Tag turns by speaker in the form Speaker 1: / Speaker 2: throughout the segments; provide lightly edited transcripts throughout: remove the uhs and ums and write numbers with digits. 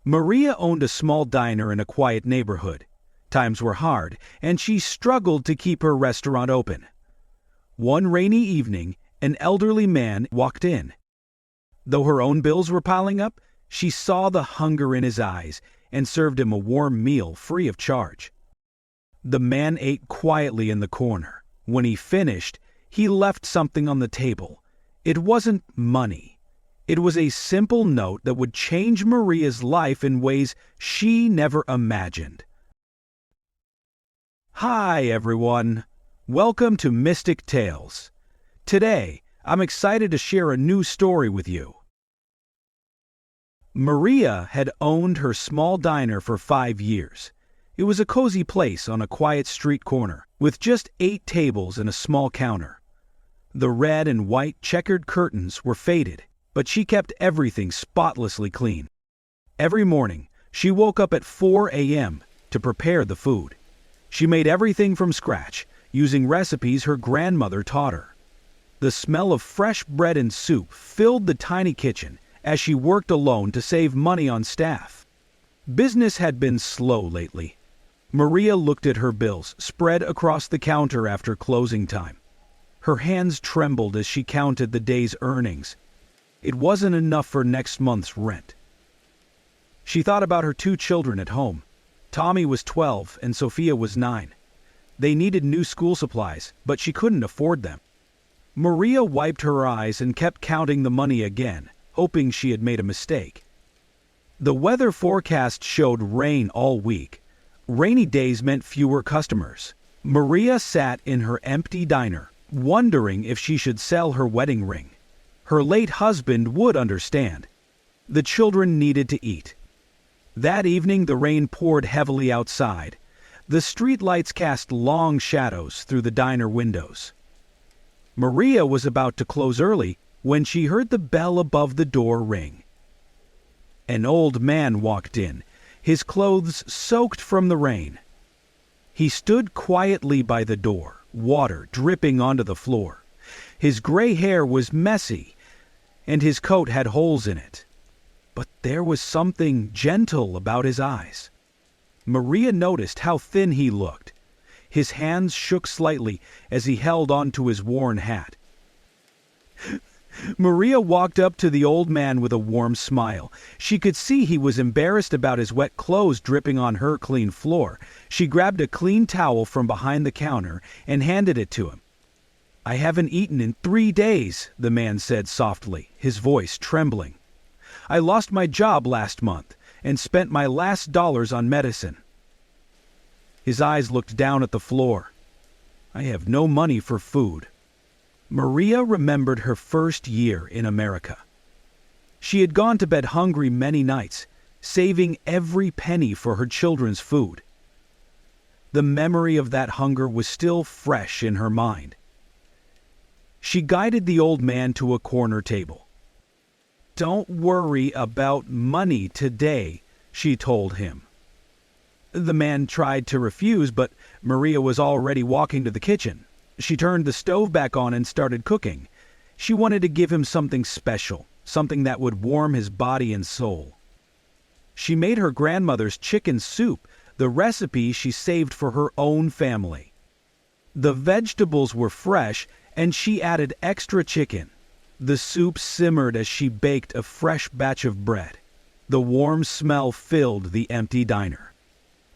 Speaker 1: Maria owned a small diner in a quiet neighborhood. Times were hard, and she struggled to keep her restaurant open. One rainy evening, an elderly man walked in. Though her own bills were piling up, she saw the hunger in his eyes and served him a warm meal free of charge. The man ate quietly in the corner. When he finished, he left something on the table. It wasn't money. It was a simple note that would change Maria's life in ways she never imagined. Hi, everyone. Welcome to Mystic Tales. Today, I'm excited to share a new story with you. Maria had owned her small diner for 5 years. It was a cozy place on a quiet street corner, with just 8 tables and a small counter. The red and white checkered curtains were faded, but she kept everything spotlessly clean. Every morning, she woke up at 4 a.m. to prepare the food. She made everything from scratch, using recipes her grandmother taught her. The smell of fresh bread and soup filled the tiny kitchen as she worked alone to save money on staff. Business had been slow lately. Maria looked at her bills spread across the counter after closing time. Her hands trembled as she counted the day's earnings. It wasn't enough for next month's rent. She thought about her 2 children at home. Tommy was 12 and Sophia was 9. They needed new school supplies, but she couldn't afford them. Maria wiped her eyes and kept counting the money again, hoping she had made a mistake. The weather forecast showed rain all week. Rainy days meant fewer customers. Maria sat in her empty diner, wondering if she should sell her wedding ring. Her late husband would understand. The children needed to eat. That evening the rain poured heavily outside. The streetlights cast long shadows through the diner windows. Maria was about to close early when she heard the bell above the door ring. An old man walked in, his clothes soaked from the rain. He stood quietly by the door, water dripping onto the floor. His gray hair was messy, and his coat had holes in it. But there was something gentle about his eyes. Maria noticed how thin he looked. His hands shook slightly as he held onto his worn hat. Maria walked up to the old man with a warm smile. She could see he was embarrassed about his wet clothes dripping on her clean floor. She grabbed a clean towel from behind the counter and handed it to him. "I haven't eaten in 3 days," the man said softly, his voice trembling. "I lost my job last month and spent my last dollars on medicine." His eyes looked down at the floor. "I have no money for food." Maria remembered her first year in America. She had gone to bed hungry many nights, saving every penny for her children's food. The memory of that hunger was still fresh in her mind. She guided the old man to a corner table. "Don't worry about money today," she told him. The man tried to refuse, but Maria was already walking to the kitchen. She turned the stove back on and started cooking. She wanted to give him something special, something that would warm his body and soul. She made her grandmother's chicken soup, the recipe she saved for her own family. The vegetables were fresh, and she added extra chicken. The soup simmered as she baked a fresh batch of bread. The warm smell filled the empty diner.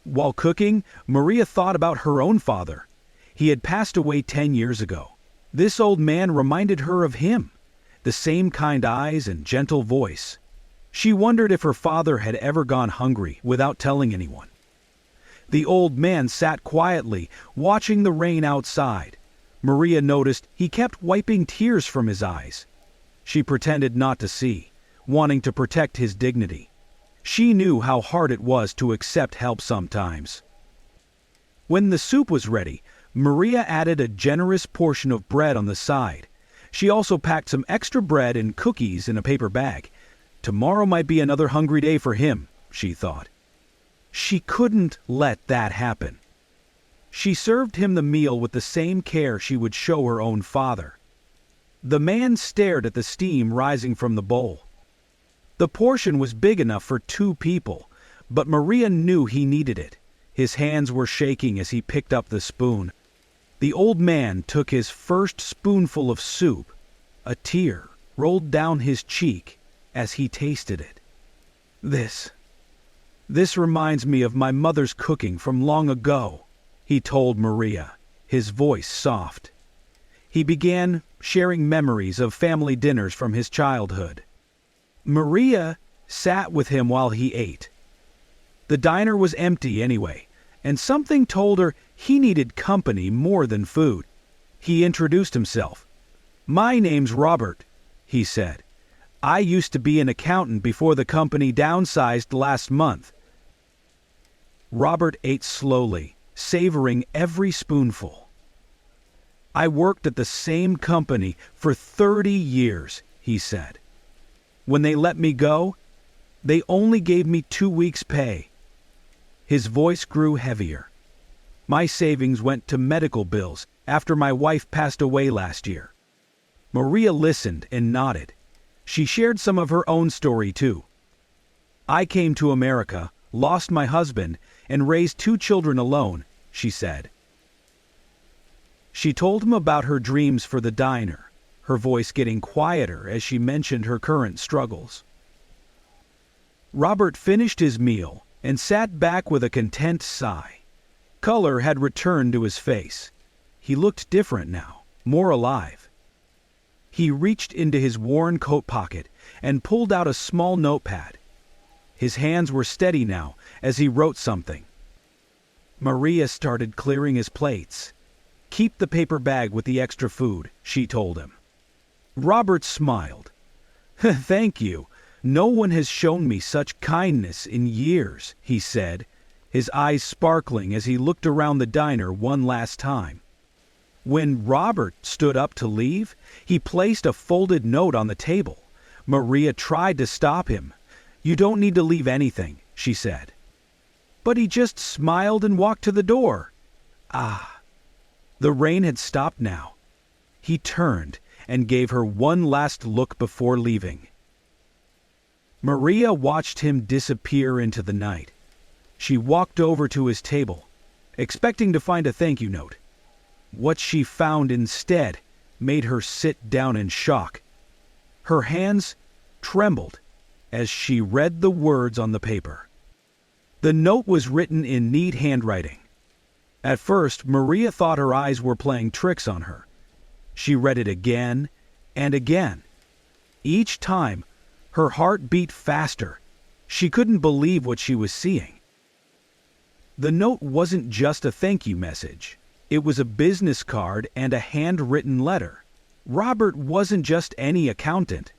Speaker 1: While cooking, Maria thought about her own father. He had passed away 10 years ago. This old man reminded her of him, the same kind eyes and gentle voice. She wondered if her father had ever gone hungry without telling anyone. The old man sat quietly, watching the rain outside. Maria noticed he kept wiping tears from his eyes. She pretended not to see, wanting to protect his dignity. She knew how hard it was to accept help sometimes. When the soup was ready, Maria added a generous portion of bread on the side. She also packed some extra bread and cookies in a paper bag. Tomorrow might be another hungry day for him, she thought. She couldn't let that happen. She served him the meal with the same care she would show her own father. The man stared at the steam rising from the bowl. The portion was big enough for 2 people, but Maria knew he needed it. His hands were shaking as he picked up the spoon. The old man took his first spoonful of soup. A tear rolled down his cheek as he tasted it. This reminds me of my mother's cooking from long ago," he told Maria, his voice soft. He began sharing memories of family dinners from his childhood. Maria sat with him while he ate. The diner was empty anyway, and something told her he needed company more than food. He introduced himself. "My name's Robert," he said. "I used to be an accountant before the company downsized last month." Robert ate slowly, savoring every spoonful. "I worked at the same company for 30 years, he said. "When they let me go, they only gave me 2 weeks' pay." His voice grew heavier. "My savings went to medical bills after my wife passed away last year." Maria listened and nodded. She shared some of her own story too. "I came to America, lost my husband, and raised 2 children alone," she said. She told him about her dreams for the diner, her voice getting quieter as she mentioned her current struggles. Robert finished his meal and sat back with a content sigh. Color had returned to his face. He looked different now, more alive. He reached into his worn coat pocket and pulled out a small notepad. His hands were steady now as he wrote something. Maria started clearing his plates. "Keep the paper bag with the extra food," she told him. Robert smiled. "Thank you. No one has shown me such kindness in years," he said, his eyes sparkling as he looked around the diner one last time. When Robert stood up to leave, he placed a folded note on the table. Maria tried to stop him. "You don't need to leave anything," she said. But he just smiled and walked to the door. The rain had stopped now. He turned and gave her one last look before leaving. Maria watched him disappear into the night. She walked over to his table, expecting to find a thank you note. What she found instead made her sit down in shock. Her hands trembled as she read the words on the paper. The note was written in neat handwriting. At first, Maria thought her eyes were playing tricks on her. She read it again and again. Each time, her heart beat faster. She couldn't believe what she was seeing. The note wasn't just a thank you message. It was a business card and a handwritten letter. Robert wasn't just any accountant.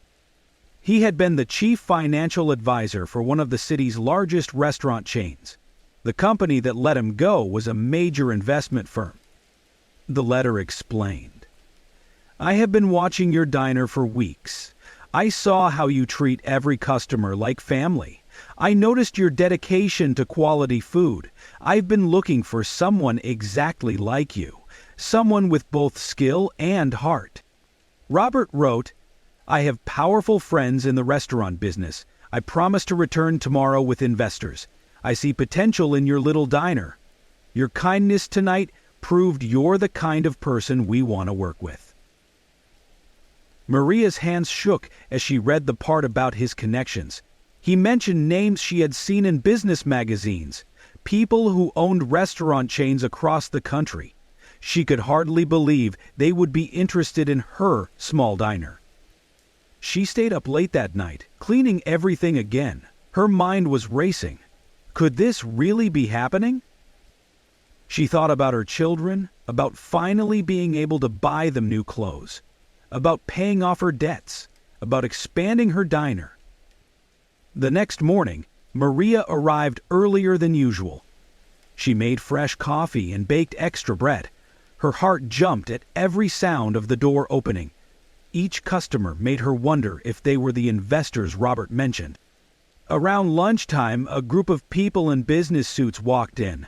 Speaker 1: He had been the chief financial advisor for one of the city's largest restaurant chains. The company that let him go was a major investment firm. The letter explained, "I have been watching your diner for weeks. I saw how you treat every customer like family. I noticed your dedication to quality food. I've been looking for someone exactly like you, someone with both skill and heart." Robert wrote, "I have powerful friends in the restaurant business. I promise to return tomorrow with investors. I see potential in your little diner. Your kindness tonight proved you're the kind of person we want to work with." Maria's hands shook as she read the part about his connections. He mentioned names she had seen in business magazines, people who owned restaurant chains across the country. She could hardly believe they would be interested in her small diner. She stayed up late that night, cleaning everything again. Her mind was racing. Could this really be happening? She thought about her children, about finally being able to buy them new clothes, about paying off her debts, about expanding her diner. The next morning, Maria arrived earlier than usual. She made fresh coffee and baked extra bread. Her heart jumped at every sound of the door opening. Each customer made her wonder if they were the investors Robert mentioned. Around lunchtime, a group of people in business suits walked in.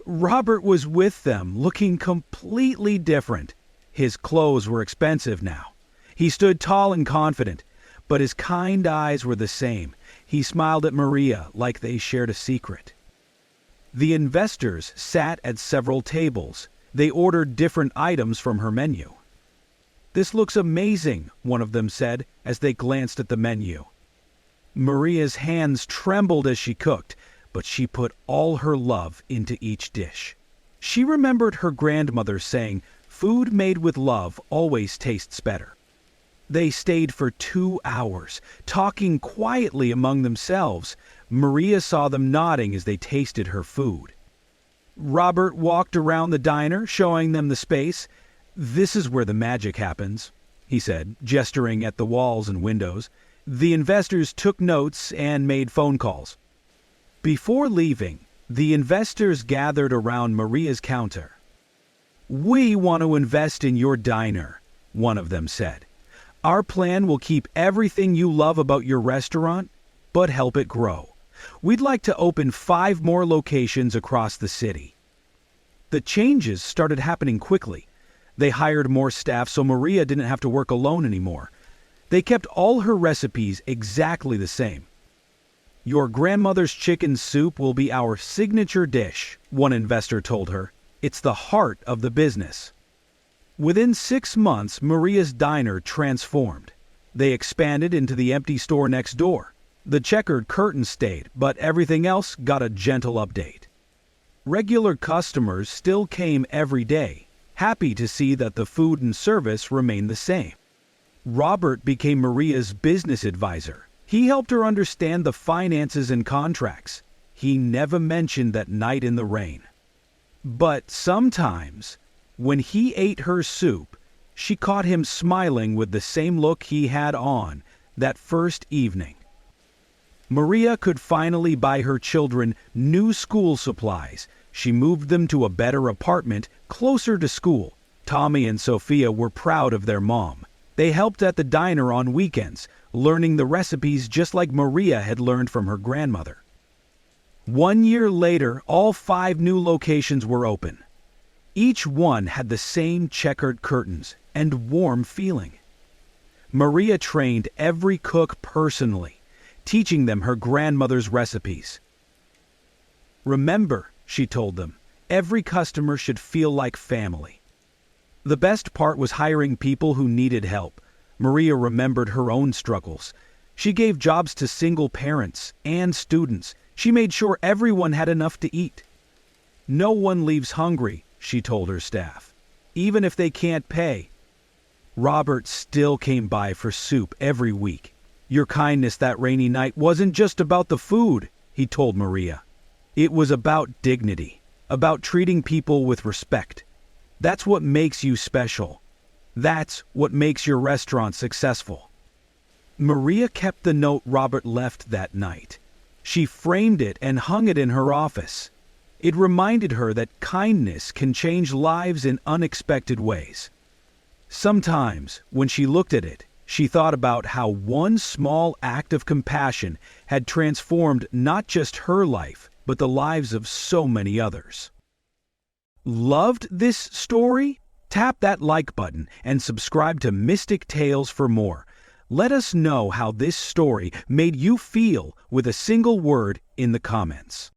Speaker 1: Robert was with them, looking completely different. His clothes were expensive now. He stood tall and confident, but his kind eyes were the same, He smiled at Maria like they shared a secret. The investors sat at several tables. They ordered different items from her menu. "This looks amazing," one of them said as they glanced at the menu. Maria's hands trembled as she cooked, but she put all her love into each dish. She remembered her grandmother saying, "Food made with love always tastes better." They stayed for 2 hours, talking quietly among themselves. Maria saw them nodding as they tasted her food. Robert walked around the diner, showing them the space. "This is where the magic happens," he said, gesturing at the walls and windows. The investors took notes and made phone calls. Before leaving, the investors gathered around Maria's counter. "We want to invest in your diner," one of them said. "Our plan will keep everything you love about your restaurant, but help it grow. We'd like to open 5 more locations across the city." The changes started happening quickly. They hired more staff so Maria didn't have to work alone anymore. They kept all her recipes exactly the same. "Your grandmother's chicken soup will be our signature dish," one investor told her. "It's the heart of the business." Within 6 months, Maria's diner transformed. They expanded into the empty store next door. The checkered curtain stayed, but everything else got a gentle update. Regular customers still came every day, happy to see that the food and service remained the same. Robert became Maria's business advisor. He helped her understand the finances and contracts. He never mentioned that night in the rain. But sometimes, when he ate her soup, she caught him smiling with the same look he had on that first evening. Maria could finally buy her children new school supplies. She moved them to a better apartment closer to school. Tommy and Sophia were proud of their mom. They helped at the diner on weekends, learning the recipes just like Maria had learned from her grandmother. 1 year later, all 5 new locations were open. Each one had the same checkered curtains and warm feeling. Maria trained every cook personally, teaching them her grandmother's recipes. "Remember," she told them, "every customer should feel like family." The best part was hiring people who needed help. Maria remembered her own struggles. She gave jobs to single parents and students. She made sure everyone had enough to eat. "No one leaves hungry," she told her staff, "even if they can't pay." Robert still came by for soup every week. "Your kindness that rainy night wasn't just about the food," he told Maria. "It was about dignity, about treating people with respect. That's what makes you special. That's what makes your restaurant successful." Maria kept the note Robert left that night. She framed it and hung it in her office. It reminded her that kindness can change lives in unexpected ways. Sometimes, when she looked at it, she thought about how one small act of compassion had transformed not just her life, but the lives of so many others. Loved this story? Tap that like button and subscribe to Mystic Tales for more. Let us know how this story made you feel with a single word in the comments.